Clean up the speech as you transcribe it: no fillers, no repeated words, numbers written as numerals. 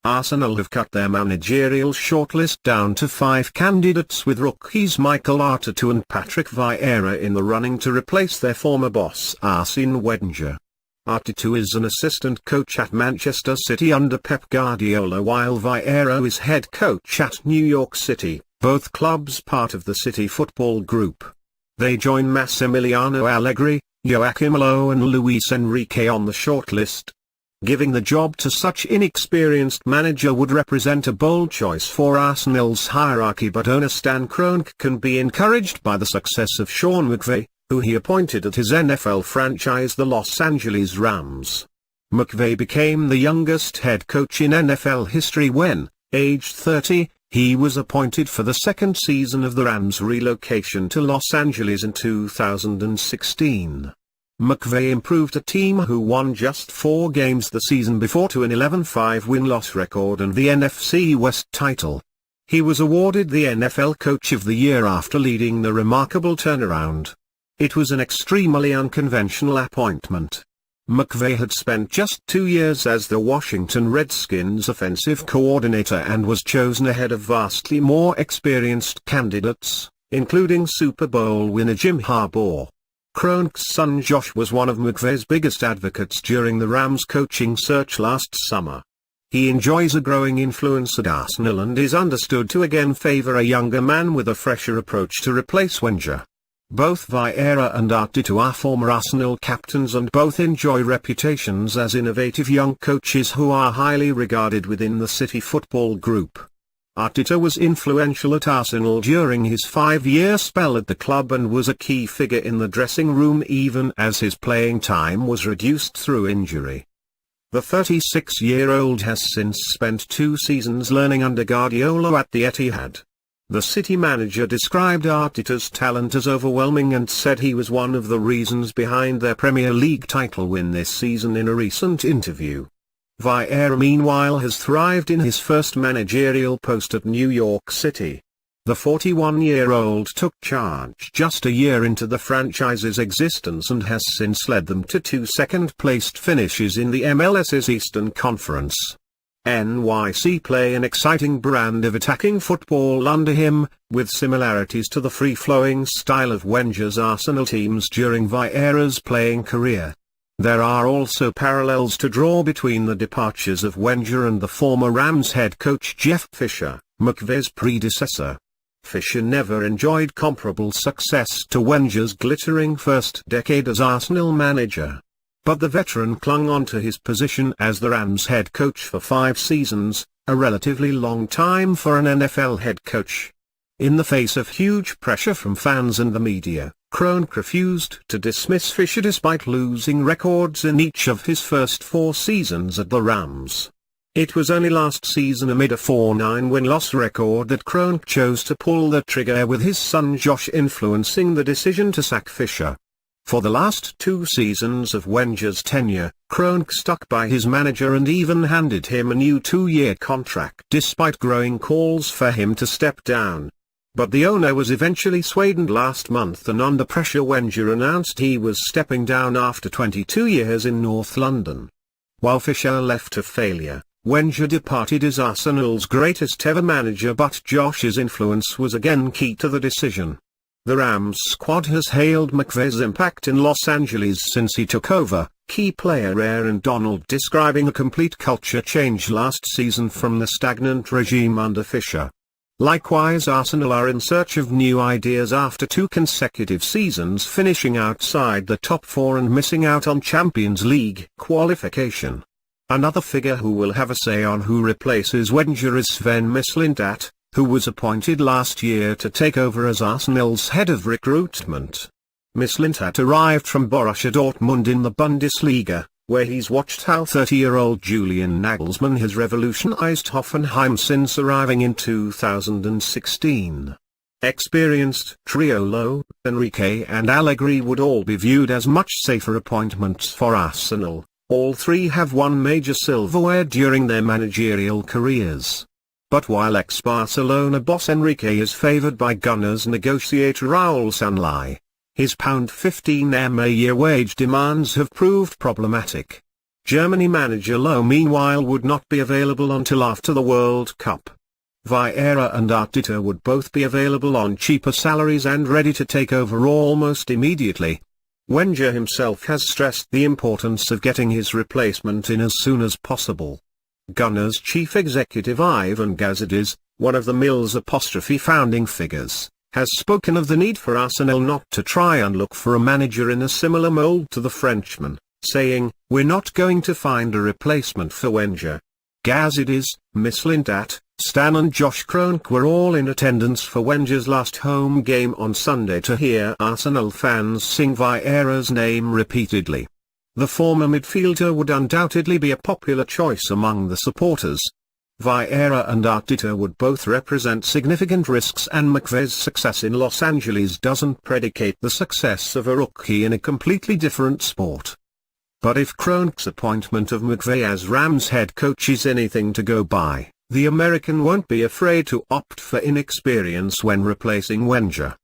Arsenal have cut their managerial shortlist down to 5 candidates, with rookies Mikel Arteta and Patrick Vieira in the running to replace their former boss Arsene Wenger. Arteta is an assistant coach at Manchester City under Pep Guardiola, while Vieira is head coach at New York City, both clubs part of the City Football Group. They join Massimiliano Allegri, Joachim Low and Luis Enrique on the shortlist. Giving the job to such inexperienced manager would represent a bold choice for Arsenal's hierarchy, but owner Stan Kroenke can be encouraged by the success of Sean McVay, who he appointed at his NFL franchise the Los Angeles Rams. McVay became the youngest head coach in NFL history when, aged 30, he was appointed for the second season of the Rams' relocation to Los Angeles in 2016. McVay improved a team who won just 4 games the season before to an 11-5 win-loss record and the NFC West title. He was awarded the NFL Coach of the Year after leading the remarkable turnaround. It was an extremely unconventional appointment. McVay had spent just 2 years as the Washington Redskins offensive coordinator and was chosen ahead of vastly more experienced candidates, including Super Bowl winner Jim Harbaugh. Kroenke's son Josh was one of McVay's biggest advocates during the Rams' coaching search last summer. He enjoys a growing influence at Arsenal and is understood to again favor a younger man with a fresher approach to replace Wenger. Both Vieira and Arteta are former Arsenal captains and both enjoy reputations as innovative young coaches who are highly regarded within the City Football Group. Arteta was influential at Arsenal during his 5-year spell at the club and was a key figure in the dressing room even as his playing time was reduced through injury. The 36-year-old has since spent 2 seasons learning under Guardiola at the Etihad. The City manager described Arteta's talent as overwhelming and said he was one of the reasons behind their Premier League title win this season in a recent interview. Vieira meanwhile has thrived in his first managerial post at New York City. The 41-year-old took charge just a year into the franchise's existence and has since led them to 2 second-placed finishes in the MLS's Eastern Conference. NYC play an exciting brand of attacking football under him, with similarities to the free-flowing style of Wenger's Arsenal teams during Vieira's playing career. There are also parallels to draw between the departures of Wenger and the former Rams head coach Jeff Fisher, McVay's predecessor. Fisher never enjoyed comparable success to Wenger's glittering first decade as Arsenal manager. But the veteran clung on to his position as the Rams head coach for 5 seasons, a relatively long time for an NFL head coach. In the face of huge pressure from fans and the media, Kroenke refused to dismiss Fisher despite losing records in each of his first 4 seasons at the Rams. It was only last season amid a 4-9 win-loss record that Kroenke chose to pull the trigger, with his son Josh influencing the decision to sack Fisher. For the last 2 seasons of Wenger's tenure, Kroenke stuck by his manager and even handed him a new 2-year contract despite growing calls for him to step down. But the owner was eventually swayed, and last month and under pressure Wenger announced he was stepping down after 22 years in North London. While Fisher left to failure, Wenger departed as Arsenal's greatest ever manager, but Josh's influence was again key to the decision. The Rams squad has hailed McVay's impact in Los Angeles since he took over, key player Aaron Donald describing a complete culture change last season from the stagnant regime under Fisher. Likewise, Arsenal are in search of new ideas after 2 consecutive seasons finishing outside the top 4 and missing out on Champions League qualification. Another figure who will have a say on who replaces Wenger is Sven Mislintat, who was appointed last year to take over as Arsenal's head of recruitment. Mislintat arrived from Borussia Dortmund in the Bundesliga, where he's watched how 30-year-old Julian Nagelsmann has revolutionized Hoffenheim since arriving in 2016. Experienced trio Low, Enrique and Allegri would all be viewed as much safer appointments for Arsenal. All 3 have won major silverware during their managerial careers. But while ex-Barcelona boss Enrique is favored by Gunners negotiator Raul Sanlai, his £15 a year wage demands have proved problematic. Germany manager Low meanwhile would not be available until after the World Cup. Vieira and Arteta would both be available on cheaper salaries and ready to take over almost immediately. Wenger himself has stressed the importance of getting his replacement in as soon as possible. Gunners chief executive Ivan Gazidis, one of the Mill's founding figures, has spoken of the need for Arsenal not to try and look for a manager in a similar mould to the Frenchman, saying, "We're not going to find a replacement for Wenger." Gazidis, Mislintat, Stan and Josh Kroenke were all in attendance for Wenger's last home game on Sunday to hear Arsenal fans sing Vieira's name repeatedly. The former midfielder would undoubtedly be a popular choice among the supporters. Vieira and Arteta would both represent significant risks, and McVay's success in Los Angeles doesn't predicate the success of a rookie in a completely different sport. But if Kroenke's appointment of McVay as Rams head coach is anything to go by, the American won't be afraid to opt for inexperience when replacing Wenger.